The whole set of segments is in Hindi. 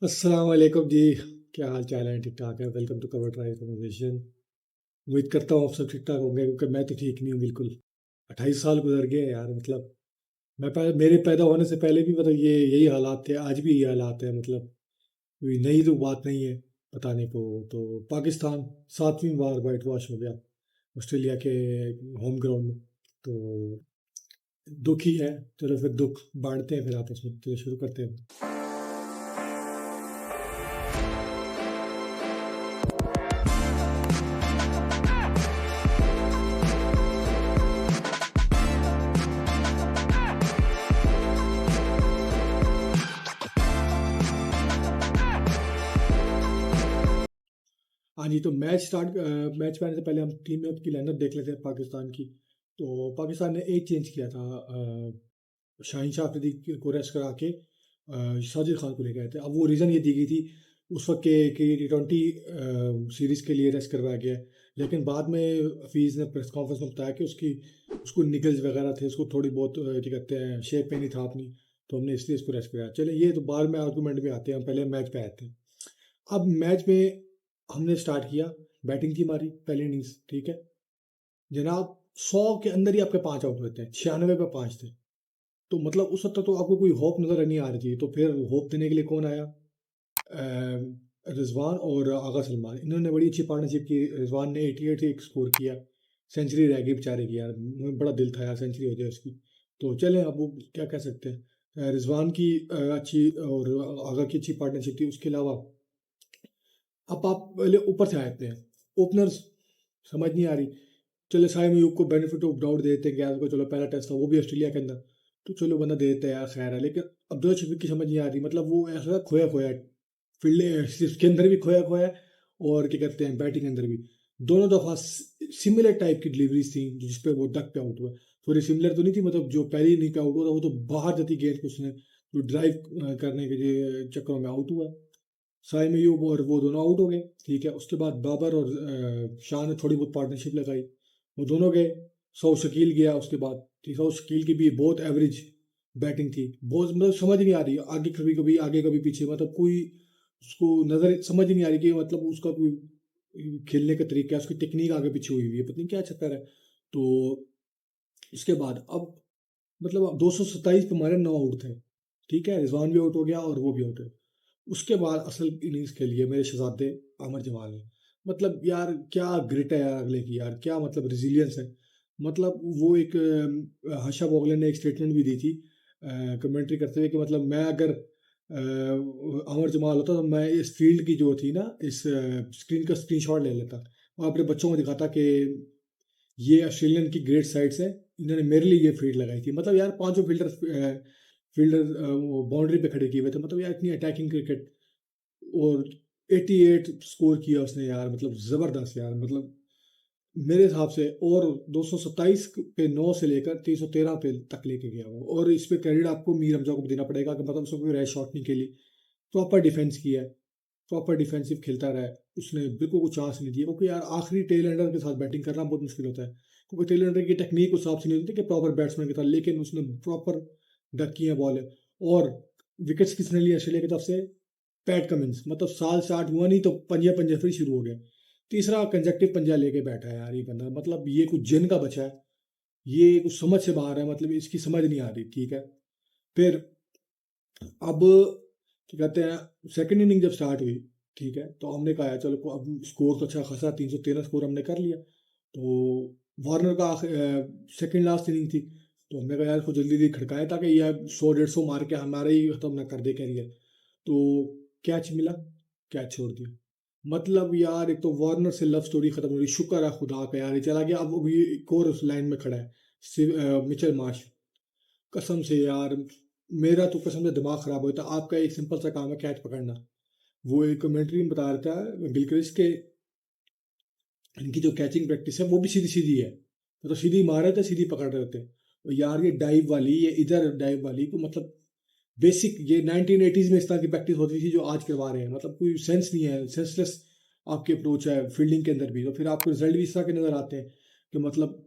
अस्सलाम वालेकुम जी। क्या हाल चाल है? ठीक ठाक है। Welcome to cover drive conversation. उम्मीद करता हूँ आप सब ठीक ठाक होंगे क्योंकि मैं तो ठीक नहीं हूँ बिल्कुल। 28 साल गुजर गए यार। मतलब मेरे पैदा होने से पहले भी मतलब ये यही हालात थे, आज भी यही हालात है। मतलब कोई नई तो बात नहीं है बताने को। तो पाकिस्तान 7वीं बार वाइट वॉश हो गया ऑस्ट्रेलिया के होम ग्राउंड में। तो दुख ही है। चलो फिर दुख बांटते हैं फिर आपस में, तो शुरू करते हैं। हाँ जी, तो मैच में आने से पहले हम टीम में की लाइनअप देख लेते हैं पाकिस्तान की। तो पाकिस्तान ने एक चेंज किया था। शाहीन शाह अफरीदी को रेस्ट करा के साजिद खान को ले गए थे। अब वो रीज़न ये दी गई थी उस वक्त के कि T20 सीरीज़ के लिए रेस्ट करवाया गया है। लेकिन बाद में हफीज़ ने प्रेस कॉन्फ्रेंस में बताया कि उसको निकल्स वगैरह थे, उसको थोड़ी बहुत क्या कहते हैं शेप में नहीं था अपनी। तो हमने इसलिए इसको रेस्ट कराया। चले ये तो बाद में आर्गूमेंट में आते हैं, हम पहले मैच पे आते हैं। अब मैच में हमने स्टार्ट किया, बैटिंग की हमारी पहली इनिंग्स, ठीक है जनाब। 100 के अंदर ही आपके 5 आउट होते हैं, 96 पे 5 थे। तो मतलब उस वक्त तो आपको कोई होप नजर नहीं आ रही थी। तो फिर होप देने के लिए कौन आया? रिजवान और आगा सलमान, इन्होंने बड़ी अच्छी पार्टनरशिप की। रिजवान ने 88 एक स्कोर किया, सेंचुरी रह गई बेचारे की यार। मुझे बड़ा दिल था यार सेंचुरी हो जाए उसकी। तो चलें, अब वो क्या कह सकते हैं। रिजवान की अच्छी और आगा की अच्छी पार्टनरशिप थी। उसके अलावा अब आप पहले ऊपर से आते हैं, ओपनर्स समझ नहीं आ रही। चलो साइम अयूब को बेनिफिट ऑफ डाउट दे देते हैं, गैस को, चलो पहला टेस्ट था वो भी ऑस्ट्रेलिया के अंदर, तो चलो बंदा दे देता है यार, खैर है। लेकिन अब्दुल्ला शफीक की समझ नहीं आ रही। मतलब वो ऐसा खोया खोया है, फील्ड के अंदर भी खोया खोया है और क्या कहते हैं बैटिंग के अंदर भी। दोनों दफा सिमिलर टाइप की डिलीवरीज थी जिसपे वो डक पे आउट हुआ। थोड़ी सिमिलर तो नहीं थी, मतलब जो पहले ही नहीं पे आउट हुआ था वो तो बाहर जाती गेंद को उसने जो ड्राइव करने के लिए चक्करों में आउट हुआ। साइम अयूब और वो दोनों आउट हो गए, ठीक है। उसके बाद बाबर और शाह ने थोड़ी बहुत पार्टनरशिप लगाई, वो दोनों गए। सौ शकील गया उसके बाद, ठीक है। सौ शकील की भी बहुत एवरेज बैटिंग थी, बहुत मतलब समझ नहीं आ रही, आगे कभी कभी आगे कभी पीछे, मतलब कोई उसको नजर समझ नहीं आ रही कि मतलब उसका कोई खेलने का तरीका है, उसकी टेक्निक आगे पीछे हुई हुई है, पता नहीं क्या चक्कर है। तो इसके बाद अब मतलब 227 पे हमारे 9 आउट थे, ठीक है। रिजवान भी आउट हो गया और वो भी आउट है। उसके बाद असल इनिंग्स खेली है मेरे शहजादे आमर जमाल ने। मतलब यार क्या ग्रिट है यार अगले की, यार क्या मतलब रिजिलियंस है। मतलब वो एक हर्षा भोगले ने एक स्टेटमेंट भी दी थी कमेंट्री करते हुए कि मतलब मैं अगर अमर जमाल होता तो मैं इस फील्ड की जो थी ना, इस स्क्रीन का स्क्रीनशॉट ले लेता और अपने बच्चों को दिखाता कि ये ऑस्ट्रेलियन की ग्रेट साइड्स है, इन्होंने मेरे लिए ये फील्ड लगाई थी। मतलब यार पांचों फील्डर बाउंड्री पे खड़े किए हुए थे। मतलब यार इतनी अटैकिंग क्रिकेट, और 88 स्कोर किया उसने यार, मतलब ज़बरदस्त यार। मतलब मेरे हिसाब से, और 227 पे 9 से लेकर 313 पे तक लेके गया वो। और इस पे क्रेडिट आपको मीर हमजा को भी देना पड़ेगा कि मतलब उसको कोई रैश शॉट नहीं खेली, प्रॉपर डिफेंस किया है, प्रॉपर डिफेंसिव खेलता रहा है। उसने बिल्कुल कोई चांस नहीं दिया, क्योंकि यार आखिरी टेल एंडर के साथ बैटिंग करना बहुत मुश्किल होता है, क्योंकि टेल एंडर की टेक्निक उस हिसाब से नहीं होती कि प्रॉपर बैट्समैन के साथ। लेकिन उसने प्रॉपर डक किया बॉल है। और विकेट्स किसने लिए ऑस्ट्रेलिया की तरफ से? PAT Cummins. मतलब साल स्टार्ट हुआ नहीं तो पंजे पंजे फिर शुरू हो गया। तीसरा कंजेक्टिव पंजा लेके बैठा है यार ये बंदा। मतलब ये कुछ जिन का बचा है, ये कुछ समझ से बाहर है, मतलब इसकी समझ नहीं आ रही, ठीक है। फिर अब क्या कहते हैं, सेकंड इनिंग जब स्टार्ट हुई, ठीक है, तो हमने कहा यार चलो अब स्कोर तो अच्छा खासा 313 स्कोर हमने कर लिया। तो वार्नर का सेकंड लास्ट इनिंग थी, तो हमने कहा यार इसको जल्दी जल्दी खड़काए ताकि ये 100-150 मार के हमारे ही खत्म ना कर दे कैरियर। तो कैच मिला, कैच छोड़ दिया। मतलब यार एक तो वार्नर से लव स्टोरी खत्म हो रही, शुक्र है खुदा का यार ये चला गया। अब अभी एक और उस लाइन में खड़ा है, मिचेल मार्श। कसम से यार, मेरा तो कसम से दिमाग खराब होता। आपका एक सिंपल सा काम है कैच पकड़ना। वो एक कमेंट्री में बता रहा था गिलक्रिस्ट के, इनकी जो कैचिंग प्रैक्टिस है वो भी सीधी सीधी है, तो सीधी मार रहे थे सीधी पकड़ रहे थे। और यार ये डाइव वाली, ये इधर डाइव वाली को मतलब बेसिक ये 1980s में इस तरह की प्रैक्टिस होती थी जो आज करवा रहे हैं। मतलब कोई सेंस नहीं है, सेंसलेस आपकी अप्रोच है फील्डिंग के अंदर भी। तो फिर आपको रिजल्ट भी इस तरह के नजर आते हैं कि मतलब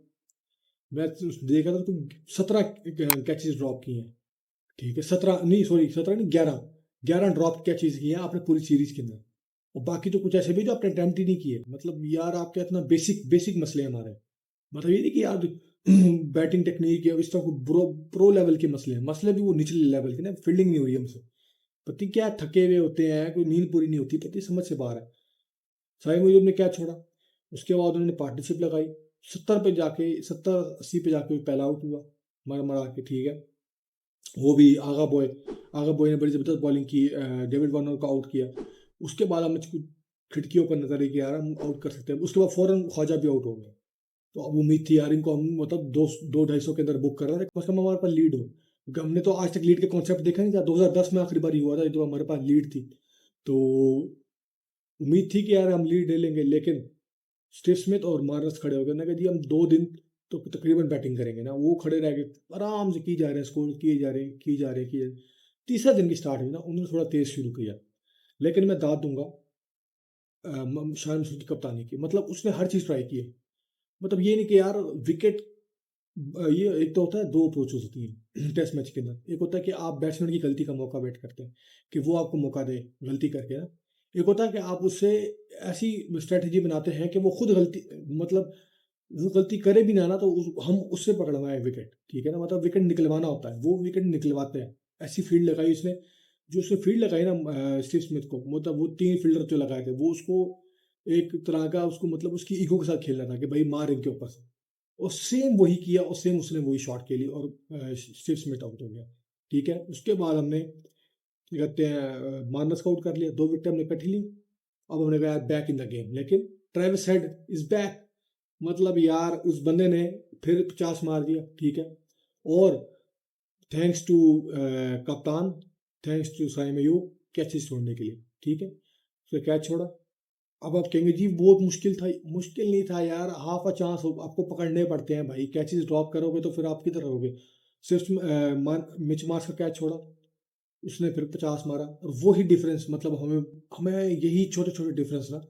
मैं तो देखा था तो 17 कैचेस ड्रॉप किए हैं, ठीक है। 17 नहीं, सॉरी 17 नहीं, 11। 11 ड्रॉप कैचेस किए हैं आपने पूरी सीरीज के अंदर, और बाकी तो कुछ ऐसे भी जो आपने अटेम्प्ट ही नहीं किए। मतलब यार आपके इतना बेसिक बेसिक मसले हैं हमारे। मतलब ये नहीं कि यार बैटिंग टेक्निक या इस तरह को प्रो लेवल के मसले हैं, मसले भी वो निचले लेवल के ना, फील्डिंग नहीं हो रही है हमसे। पति क्या थके हुए होते हैं, कोई नींद पूरी नहीं होती, पति समझ से बाहर है। साई मुझे ने क्या छोड़ा, उसके बाद उन्होंने पार्टनरशिप लगाई, 70 80 पे जाके पहला आउट हुआ, मर मरा के, ठीक है। वो भी आगा बॉय ने बड़ी जबरदस्त बॉलिंग की, डेविड वार्नर को आउट किया। उसके बाद हमें कुछ खिड़कियों पर नजर आई कि यार हम आउट कर सकते हैं। उसके बाद फौरन ख्वाजा भी आउट हो गए। तो अब उम्मीद थी यार इनको हम मतलब 200-250 के अंदर बुक कर रहे थे, कम से कम हमारे पास लीड हो, क्योंकि हमने तो आज तक लीड के कॉन्सेप्ट देखा नहीं था। 2010 में आखिरी बार हुआ था जब हमारे पास लीड थी। तो उम्मीद थी कि यार हम लीड ले लेंगे, लेकिन स्टीव स्मिथ और मार्नस खड़े हो गए ना कि जी हम 2 दिन तो तकरीबन बैटिंग करेंगे ना। वो खड़े रह गए, आराम से की जा रहे हैं, स्कोर किए जा रहे हैं, की जा रहे हैं, किए। तीसरा दिन की स्टार्ट हुई ना, उन्होंने थोड़ा तेज शुरू किया, लेकिन मैं दाद दूंगा शान की कप्तानी की। मतलब उसने हर चीज़ ट्राई की है। मतलब ये नहीं कि यार विकेट, ये एक तो होता है, दो अप्रोच होती है टेस्ट मैच के अंदर। एक होता है कि आप बैट्समैन की गलती का मौका वेट करते हैं कि वो आपको मौका दे गलती करके ना। एक होता है कि आप उससे ऐसी स्ट्रेटजी बनाते हैं कि वो खुद गलती, मतलब वो गलती करे भी ना तो हम उससे पकड़वाएं विकेट, ठीक है ना। मतलब विकेट निकलवाना होता है, वो विकेट निकलवाते हैं। ऐसी फील्ड लगाई उसने, जो उसने फील्ड लगाई ना स्टीव स्मिथ को, मतलब वो 3 फील्डर जो लगाए थे, वो उसको एक तरह का, उसको मतलब उसकी ईगो के साथ खेलना था कि भाई मार इनके ऊपर से। और सेम वही किया, और सेम उसने वही शॉट खेली, और स्टीव स्मिथ आउट हो गया, ठीक है। उसके बाद हमने क्या कहते हैं मार्नस का आउट कर लिया, 2 विकेट हमने कट ली। अब हमने कहा बैक इन द गेम, लेकिन ट्रेविस हेड इज बैक। मतलब यार उस बंदे ने फिर 50 मार दिया, ठीक है। और थैंक्स टू कप्तान, thanks to Saim Ayub catches छोड़ने के लिए, ठीक है। फिर कैच छोड़ा। अब आप कहेंगे जी बहुत मुश्किल था, मुश्किल नहीं था यार, हाफ अ चांस आपको पकड़ने पड़ते हैं भाई। कैचेस ड्रॉप करोगे तो फिर आप किधर रहोगे। सिर्फ मिच मार्स का कैच छोड़ा, उसने फिर 50 मारा, और वो ही डिफरेंस, मतलब हमें हमें यही छोटे छोटे डिफरेंस ना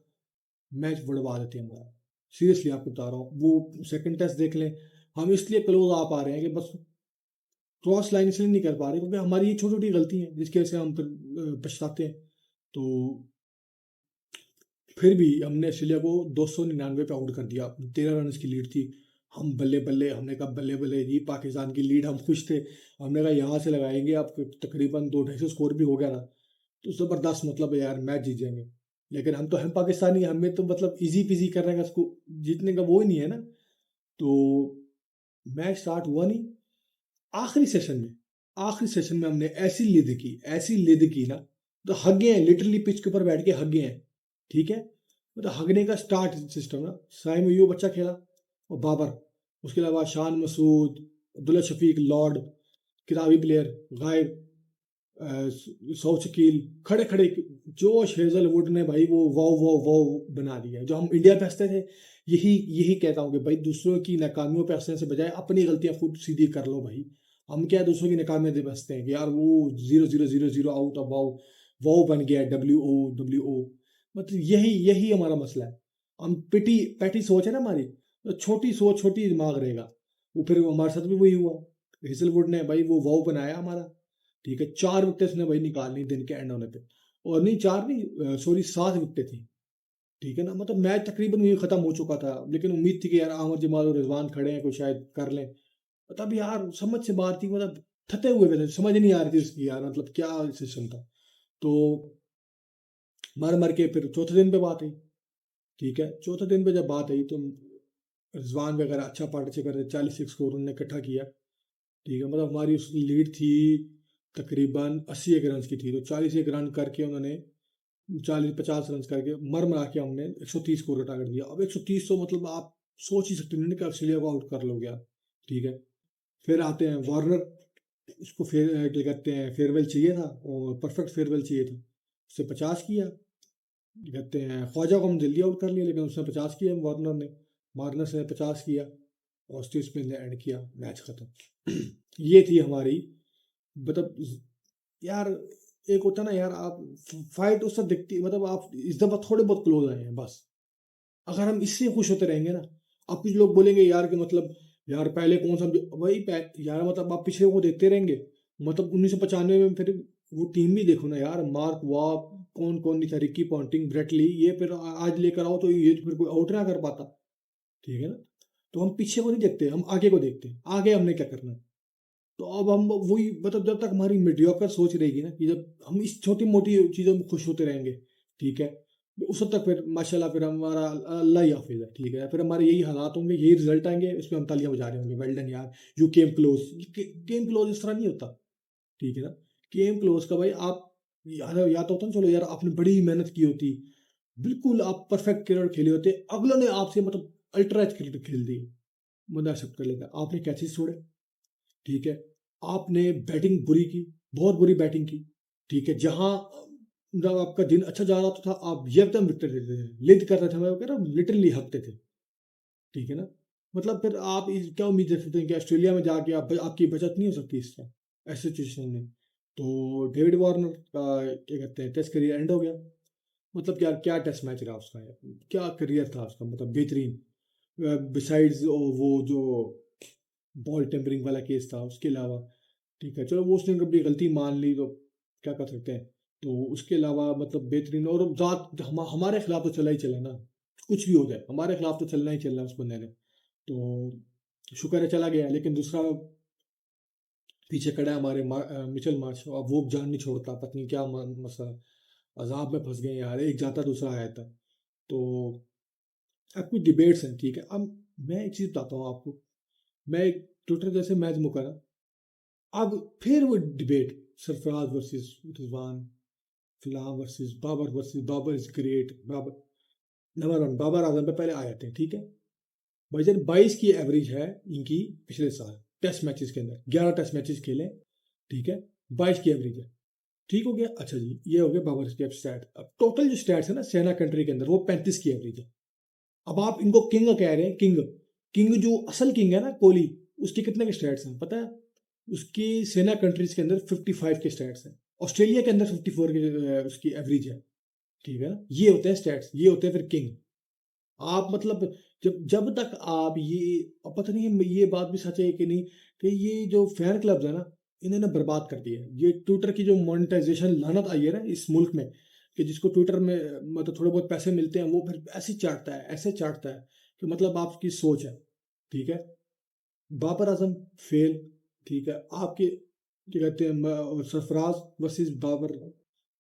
मैच बढ़वा देते हैं हमारा। सीरियसली आपको बता रहा हूँ, वो सेकंड टेस्ट देख लें, हम इसलिए क्लोज आ पा रहे हैं कि बस क्रॉस लाइन इसलिए नहीं कर पा रहे क्योंकि हमारी ये छोटी छोटी गलती है जिसकी वजह से हम फिर पछताते हैं। तो फिर भी हमने ऑस्ट्रेलिया को 299 पे आउट कर दिया, 13 रन की लीड थी। हम बल्ले बल्ले, हमने कहा बल्ले बल्ले जी पाकिस्तान की लीड, हम खुश थे। हमने कहा यहाँ से लगाएंगे, आप तकरीबन 2-250 स्कोर भी हो गया ना तो ज़बरदस्त, मतलब यार मैच जीत जाएंगे। लेकिन हम तो हम पाकिस्तानी, हमें तो मतलब इजी पीजी करने का, उसको जीतने का वो ही नहीं है ना। तो मैच स्टार्ट हुआ नहीं, आखिरी सेशन में हमने ऐसी लिद की ना, तो हगे हैं, लिटरली पिच के ऊपर बैठ के हगे हैं, ठीक है। मतलब हगने का स्टार्ट सिस्टम ना, साइम अयूब बच्चा खेला, और बाबर, उसके अलावा शान मसूद, अब्दुल्ला शफीक, लॉर्ड, किताबी प्लेयर गायब, सौ शकील खड़े खड़े। जोश हेजलवुड ने भाई वो वाव वाव वाव बना दिया। जो हम इंडिया पे हंसते थे, यही यही कहता हूँ कि भाई दूसरों की नाकामियों पे हंसने से बजाय अपनी गलतियां खुद सीधी कर लो भाई। हम क्या दूसरों की नाकामियों पे हंसते हैं कि यार वो 0-0-0-0 आउट ऑफ वाव, वाव बन गया WO। मतलब यही यही हमारा मसला है। हम पिटी पैटी सोच है ना हमारी, तो छोटी सोच छोटी दिमाग रहेगा। वो फिर हमारे साथ भी वही हुआ। हेजलवुड ने भाई वो वाव बनाया हमारा, ठीक है। 4 विकेट उसने भाई निकालनी दिन के एंड होने पे, और नहीं 4 नहीं, सॉरी 7 विकेट थी, ठीक है ना। मतलब मैच तकरीबन वही खत्म हो चुका था, लेकिन उम्मीद थी कि यार आमर जमाल और रिजवान खड़े हैं, कोई शायद कर लें। तब यार समझ से बाहर थी, मतलब थते हुए थे, समझ नहीं आ रही थी उसकी यार, मतलब क्या सिस्टम था। तो मर मर के फिर चौथे दिन पे बात आई, ठीक है। चौथे दिन पे जब बात आई तो रिजवान वगैरह अच्छा पार्टनरशिप कर रहे, 46 स्कोर उन्होंने इकट्ठा किया, ठीक है। मतलब हमारी उस लीड थी तकरीबन 81 रन की थी, तो 41 रन करके उन्होंने 40-50 रन करके मर मरा के हमने 130 स्कोर का टारगेट दिया। अब 130 तो मतलब आप सोच ही सकते नहीं कि ऑस्ट्रेलिया को आउट कर लोगे आप, ठीक है। फिर आते हैं वार्नर, उसको फिर क्या कहते हैं फेयरवेल चाहिए था, और परफेक्ट फेयरवेल चाहिए था, उससे 50 किया। कहते हैं ख्वाजा को हम जल्दी आउट कर लिया, लेकिन उसने 50 किया, वार्नर ने, मार्नस ने 50 किया, और स्टीव स्मिथ ने एंड किया, मैच खत्म। ये थी हमारी, मतलब यार एक होता ना यार, आप फाइट उससे दिखती, मतलब आप इस दफा थोड़े बहुत क्लोज आए हैं बस। अगर हम इससे खुश होते रहेंगे ना, अब कुछ लोग बोलेंगे यार कि मतलब यार पहले कौन सा, वही यार मतलब आप पिछले को देखते रहेंगे। मतलब 1995 में फिर वो टीम भी देखो ना यार, मार्क वाह, कौन कौन नहीं था, रिकी पॉन्टिंग, ब्रेट ली, ये फिर आज लेकर आओ तो ये तो फिर कोई आउट ना कर पाता। ठीक है ना? तो हम पीछे को नहीं देखते, हम आगे को देखते हैं, आगे हमने क्या करना है। तो अब हम वही, मतलब जब तक हमारी मीडियोकर सोच रहेगी ना, कि जब हम इस छोटी मोटी चीज़ों में खुश होते रहेंगे, ठीक है, उस वक्त तक फिर माशाल्लाह फिर हमारा अल्लाह ही हाफिज़ है, ठीक है, फिर हमारे यही हालात होंगे, यही रिजल्ट आएंगे, उसमें हम तालियां बजा रहे होंगे, वेल डन यार, you came close. Came close इस तरह नहीं होता, ठीक है ना? केम क्लोज का भाई आप, या तो होता ना, चलो यार आपने बड़ी मेहनत की होती, बिल्कुल आप परफेक्ट क्रिकेट खेले होते, अगलों ने आपसे मतलब अल्ट्रा क्रिकेट खेल दी, बंदा एक्सेप्ट कर लेता, आपने कैचेस छोड़े, ठीक है, आपने बैटिंग बुरी की, बहुत बुरी बैटिंग की, ठीक है, जहां जब आपका दिन अच्छा जा रहा था आप एकदम विकेट लेते थे, लीड कर रहे थे, मैं कह रहा हूँ लिटरली हकते थे, ठीक है ना? मतलब फिर आप क्या उम्मीद रख सकते हैं कि ऑस्ट्रेलिया में जाके आपकी बचत नहीं हो सकती इस तरह ऐसे सिचुएशन में। तो डेविड वार्नर का क्या कहते हैं, टेस्ट करियर एंड हो गया। मतलब क्या क्या टेस्ट मैच रहा उसका यार, क्या करियर था उसका, मतलब बेहतरीन। बिसाइड्स वो जो बॉल टेम्परिंग वाला केस था, उसके अलावा ठीक है, चलो वो उसने अपनी गलती मान ली तो क्या कर सकते हैं। तो उसके अलावा मतलब बेहतरीन, और जात हमारे खिलाफ तो चला ही चला ना, कुछ भी हो जाए हमारे खिलाफ तो चलना ही चलना उस बंदे ने। तो शुक्र है चला गया, लेकिन दूसरा पीछे खड़ा है हमारे मिचेल मार्श, अब वो जान नहीं छोड़ता, पता नहीं क्या मसला, अजाब में फंस गए यार, एक जाता दूसरा आया था। तो अब कुछ डिबेट्स हैं, ठीक है, अब मैं एक चीज़ बताता हूँ आपको। मैं एक ट्विटर जैसे मैच मुकरा, अब फिर वो डिबेट, सरफराज वर्सेस रिजवान, फिल्हाल versus Babar is great, Babar number one, Babar Azam पे पहले आ जाते हैं, ठीक है। भाईजान 22 की एवरेज है इनकी पिछले साल टेस्ट मैचेस के अंदर, 11 टेस्ट मैचेस खेले, ठीक है, 22 की एवरेज है, ठीक हो गया। अच्छा जी, ये हो गया बाबर के स्टैट। अब टोटल जो स्टैट्स है ना सेना कंट्री के अंदर, वो 35 की एवरेज है। अब आप इनको किंग कह रहे हैं, किंग, किंग जो असल किंग है ना कोहली, उसके कितने के स्टैट्स हैं पता है? उसकी सेना कंट्रीज के अंदर 55 के स्टैट्स हैं, ऑस्ट्रेलिया के अंदर 54 के उसकी एवरेज है, ठीक है ना? ये होते हैं स्टैट्स, ये होते हैं फिर किंग। आप मतलब जब जब तक आप ये, अब पता नहीं है ये बात भी सच है कि नहीं, कि ये जो फैन क्लब्स है ना, इन्होंने बर्बाद कर दिया है। ये ट्विटर की जो मोनेटाइजेशन लानत आई है ना इस मुल्क में, कि जिसको ट्विटर में मतलब थोड़े बहुत पैसे मिलते हैं, वो फिर ऐसे चाटता है, ऐसे चाटता है कि मतलब आपकी सोच है, ठीक है। बाबर आजम फेल, ठीक है, आपके क्या कहते हैं सरफराज वर्सेस बाबर,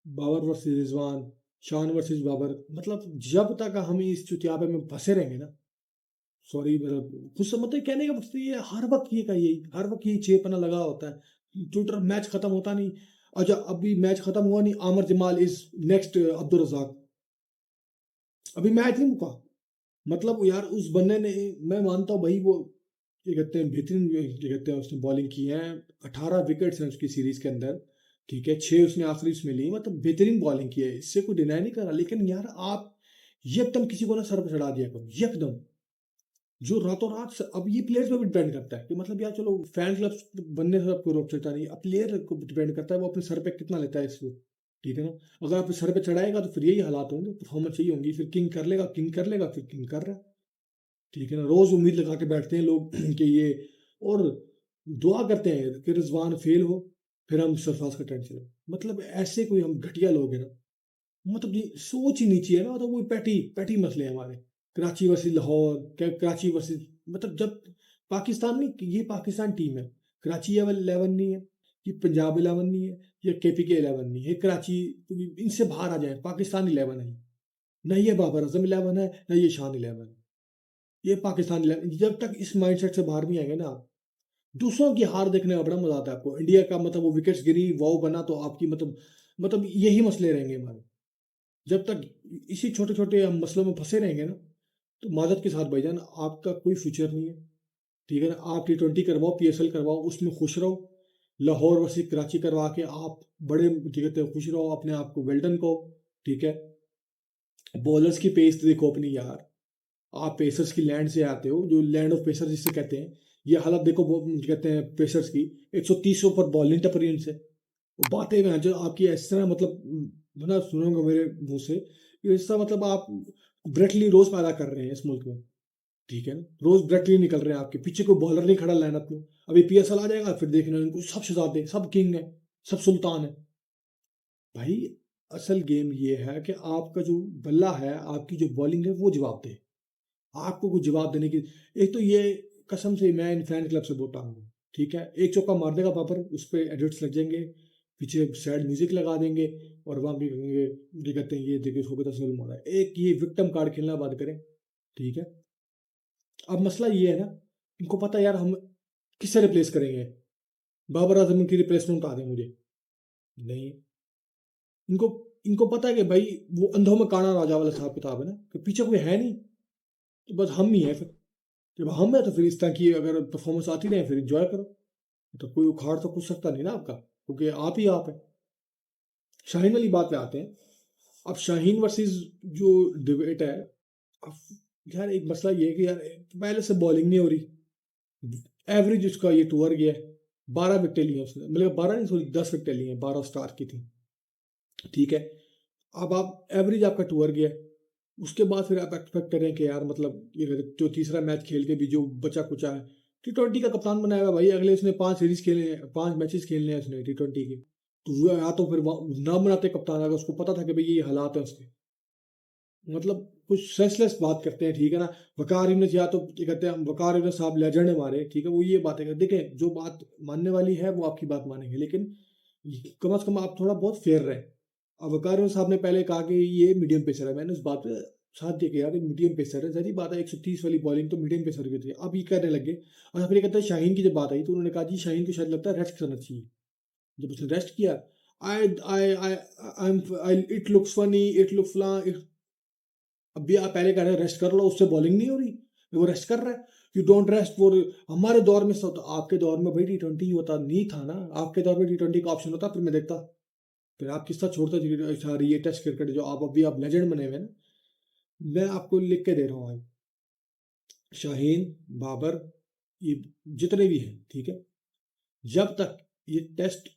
बाबर वर्सेस रिजवान, शान वर्सेस बाबर, मतलब जब तक हम इस चुतियाबे में फंसे रहेंगे ना, सॉरी मतलब कुछ समझते हैं कहने का मकसद ये है, हर वक्त ये का यही, हर वक्त यही चेपना लगा होता है, ट्विटर मैच खत्म होता नहीं। अच्छा अभी मैच खत्म हुआ नहीं, आमर जमाल इज नेक्स्ट अब्दुल रजाक, अभी मैच नहीं मुका। मतलब यार उस बंदे ने, मैं मानता हूँ भाई वो क्या कहते हैं बेहतरीन, क्या कहते हैं उसने बॉलिंग की है, 18 विकेट्स हैं उसकी सीरीज के अंदर, ठीक है, 6 उसने आखिरी उसमें ली, मतलब बेहतरीन बॉलिंग की है, इससे कोई डिनाई नहीं कर रहा, लेकिन यार आप यकदम किसी को ना सर पर चढ़ा दिया करो, यकदम जो रातों रात अब ये प्लेयर्स पे भी डिपेंड करता है कि मतलब यार चलो फैन क्लब बनने से आपको रोक सकता नहीं, अब प्लेयर को डिपेंड करता है वो अपने सर पे कितना लेता है इसको, ठीक है ना? अगर आप सर पे चढ़ाएगा तो फिर यही हालात होंगे, परफॉर्मेंस यही होंगी, फिर किंग कर लेगा, किंग कर लेगा, फिर किंग कर रहा है, ठीक है ना? रोज उम्मीद लगा के बैठते हैं लोग कि ये, और दुआ करते हैं कि रिजवान फेल हो, फिर हम सरफराज का ट्रेंड चले, मतलब ऐसे कोई हम घटिया लोग हैं ना, मतलब ये सोच ही नीची है ना, मतलब वो पैटी पैटी मसले हैं हमारे। कराची वर्सेस लाहौर, कराची वर्सेस, मतलब जब पाकिस्तान नहीं, ये पाकिस्तान टीम है, कराची 11 नहीं है, ये पंजाब 11 नहीं है, ये केपीके 11 नहीं है, ये कराची, इनसे बाहर आ जाए, पाकिस्तान 11 है, न ये बाबर आजम 11 है, न ये शान 11 है, ये पाकिस्तान 11। जब तक इस माइंडसेट से बाहर नहीं आएंगे ना आप, दूसरों की हार देखने में बड़ा मजा आता है आपको, इंडिया का मतलब वो विकेट्स गिरी वाव बना तो आपकी मतलब यही मसले रहेंगे हमारे, जब तक इसी छोटे छोटे हम मसलों में फंसे रहेंगे ना, तो माजरत के साथ भाईजान आपका कोई फ्यूचर नहीं है, ठीक है ना? आप T20 करवाओ, PSL करवाओ, उसमें खुश रहो, लाहौर वर्सेस कराची करवा के आप बड़े क्या कहते हैं खुश रहो, अपने आप को वेल्डन को, ठीक है। बॉलर्स की पेस तो देखो अपनी यार, आप पेसर्स की लैंड से आते हो, जो लैंड ऑफ पेसर जिसे कहते हैं, ये हालत देखो वो कहते हैं पेसर्स की, 130 ऊपर बॉल नहीं टप रही उनसे, बातें में जो आपकी इस तरह मतलब बना सुनूंगा मेरे मुंह से, कि इस तरह मतलब आप ब्रेटली रोज पैदा कर रहे हैं इस मुल्क में, ठीक है ना? रोज ब्रेटली निकल रहे हैं, आपके पीछे कोई बॉलर नहीं खड़ा लाइनअप में। अभी PSL आ जाएगा फिर देखना इनको सब शहजादे, सब किंग है, सब सुल्तान है, भाई असल गेम ये है कि आपका जो बल्ला है, आपकी जो बॉलिंग है वो जवाब दे। आपको कुछ जवाब देने की, एक तो ये कसम से मैं इन फैन क्लब से बोलता हूँ, ठीक है, एक चौका मार देगा बाबर, उस पे एडिट्स लग जाएंगे, पीछे सैड म्यूजिक लगा देंगे और वहां भी कहेंगे, ये कहते हैं ये देखिए इसको कितना सोल मारा है। एक ये विक्टिम कार्ड खेलना बंद करें, ठीक है। अब मसला ये है ना, इनको पता है यार हम किससे रिप्लेस करेंगे, बाबर आजम की रिप्लेसमेंट आ दें मुझे, नहीं। इनको इनको पता है कि भाई वो अंधों में काना राजा वाला हिसाब किताब है ना, कि पीछे कोई है नहीं, तो बस हम ही है फिर। जब हम है तो फिर इस तरह की अगर परफॉर्मेंस आती रहे फिर इंजॉय करो, तो कोई उखाड़ तो कुछ सकता नहीं ना आपका, क्योंकि आप ही आप है। शाहीन वाली बात पे आते हैं। अब शाहीन वर्सेस जो डिबेट है, अब यार एक मसला ये है कि यार पहले से बॉलिंग नहीं हो रही, एवरेज उसका ये टूर गया है, 12 विकेटें ली हैं उसने, मतलब 12 नहीं सॉरी 10 विकेटें ली हैं, 12 स्टार की थी, ठीक है। अब आप एवरेज आपका टूर गया है, उसके बाद फिर आप एक्सपेक्ट करें कि यार मतलब ये जो तीसरा मैच खेल के भी जो बचा कुचा है, T20 का कप्तान बनाया हुआ भाई, अगले उसने 5 सीरीज खेले हैं, 5 मैचेस खेलने हैं उसने T20 के, तो वो या तो फिर ना बनाते कप्तान, अगर उसको पता था कि भाई ये हालात है उसके, मतलब कुछ सेंसलेस बात करते हैं, ठीक है ना। वकार यूनिस, या तो क्या कहते हैं, वकार यूनिस साहब लेजेंड है हमारे, ठीक है, वो ये बातें करते, देखें जो बात मानने वाली है वो आपकी बात मानेंगे, लेकिन कम से कम आप थोड़ा बहुत फेयर रहे। अब वकार यूनिस साहब ने पहले कहा कि ये मीडियम पेसर है, मैंने उस बात पे साथ दिया कि यार मीडियम पेसर है, जरी बात है 130 वाली बॉलिंग तो मीडियम पेसर की थी, अब ये कहने लगे। और फिर ये कहते हैं शाहीन की जब बात आई तो उन्होंने कहा जी शाहीन को शायद लगता है रेस्ट करना चाहिए, जब उसने रेस्ट किया, I I I I it looks funny, it look फला, अब भी आप पहले कह रहे हैं रेस्ट कर लो, उससे बॉलिंग नहीं हो रही, वो रेस्ट कर रहा है, यू डोंट रेस्ट फॉर। हमारे दौर में तो आपके दौर में भाई T20 होता नहीं था ना, आपके दौर में T20 का ऑप्शन होता, फिर मैं देखता, फिर आप किसका छोड़ते सारी ये टेस्ट क्रिकेट जो आप अभी आप लेजेंड बने हुए हैं ना। मैं आपको लिख के दे रहा हूँ, शाहीन, बाबर, ये जितने भी हैं, ठीक है, जब तक ये टेस्ट,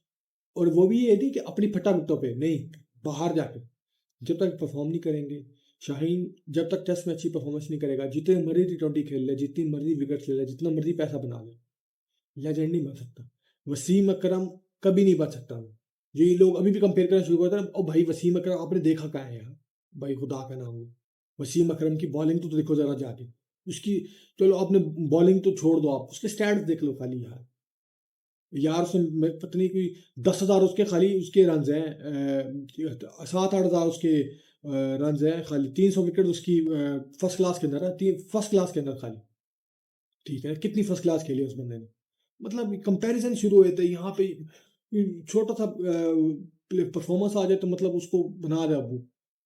और वो भी ये थी कि अपनी फटा विकटों पे नहीं, बाहर जाके जब तक परफॉर्म नहीं करेंगे, शाहीन जब तक टेस्ट में अच्छी परफॉर्मेंस नहीं करेगा, जितने मर्जी T20 खेल ले, जितनी मर्जी विकेट ले ले, जितना मर्जी पैसा बना ले, लेजेंड नहीं बन सकता। वसीम अकरम कभी नहीं बन सकता वो, जो ये लोग अभी भी कंपेयर करना शुरू करते हैं, और भाई वसीम अकरम आपने देखा कहाँ है यार, भाई खुदा का नाम हो, वसीम अकरम की बॉलिंग तो देखो जरा जाके, उसकी, चलो आपने बॉलिंग तो छोड़ दो, आप उसके स्टैट्स देख लो खाली यार, यार उसमें पत्नी की 10,000 उसके खाली उसके रन हैं, 7-8 हज़ार उसके रन हैं खाली, 300 विकेट उसकी फर्स्ट क्लास के अंदर है, फर्स्ट क्लास के अंदर खाली, ठीक है, कितनी फर्स्ट क्लास खेली उस बंदे ने, मतलब कंपैरिजन शुरू हुए थे यहाँ पे, छोटा सा परफॉर्मेंस आ जाए तो मतलब उसको बना दे अब्बू,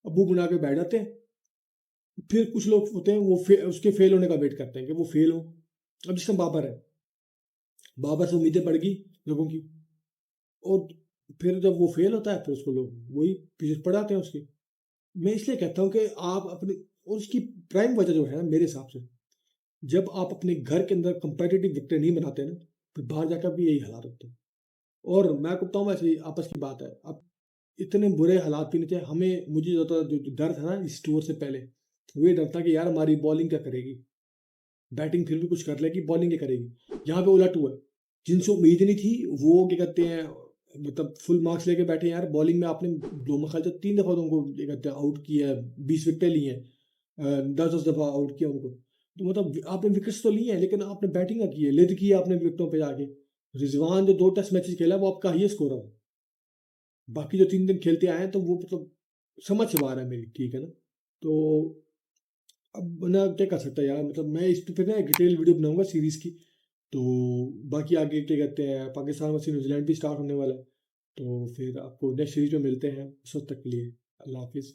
अब्बू बना के बैठ जाते हैं। फिर कुछ लोग होते हैं वो उसके फेल होने का वेट करते हैं कि वो फेल हो। अब जिसका बाबर है, बाबर से उम्मीदें बढ़ गई लोगों की, और फिर जब वो फेल होता है फिर उसको लोग वही पीछे पढ़ाते हैं उसकी। मैं इसलिए कहता हूँ कि आप अपने, और उसकी प्राइम वजह जो है ना मेरे हिसाब से, जब आप अपने घर के अंदर कंपेटिटिव विकेट नहीं बनाते ना, फिर बाहर जाकर भी यही हालात होते हैं। और मैं कहता हूँ वैसे ही आपस की बात है, अब इतने बुरे हालात भी नहीं थे हमें, मुझे जो डर था ना इस टूर से पहले, वो ये डर था कि यार हमारी बॉलिंग क्या करेगी, बैटिंग फिर भी कुछ कर लेगी, बॉलिंग क्या करेगी। यहाँ पे उलट हुआ, जिनसे उम्मीद नहीं थी वो क्या कहते हैं, मतलब फुल मार्क्स लेके बैठे यार, बॉलिंग में आपने दो मखाल तो 3 दफा तो उनको क्या कहते हैं आउट किया है, 20 विकेटें ली हैं, 10-10 दफा आउट किया उनको, तो मतलब आपने विकेट्स तो लिए हैं लेकिन आपने बैटिंग ना की है, लिद किया आपने विकेटों पे जाके। रिजवान जो 2 टेस्ट मैचेस खेला वो आपका हाईएस्ट स्कोर है, बाकी जो 3 दिन खेलते आए हैं तो वो मतलब समझ से बाहर है मेरी, ठीक है ना। तो अब बंदा क्या कर सकता है यार, मतलब मैं इस पे फिर ना डिटेल वीडियो बनाऊंगा सीरीज की। तो बाकी आगे क्या कहते हैं, पाकिस्तान वर्सेस न्यूजीलैंड भी स्टार्ट होने वाला है, तो फिर आपको नेक्स्ट सीरीज में मिलते हैं, उस वक्त तक के लिए अल्लाह हाफिज़।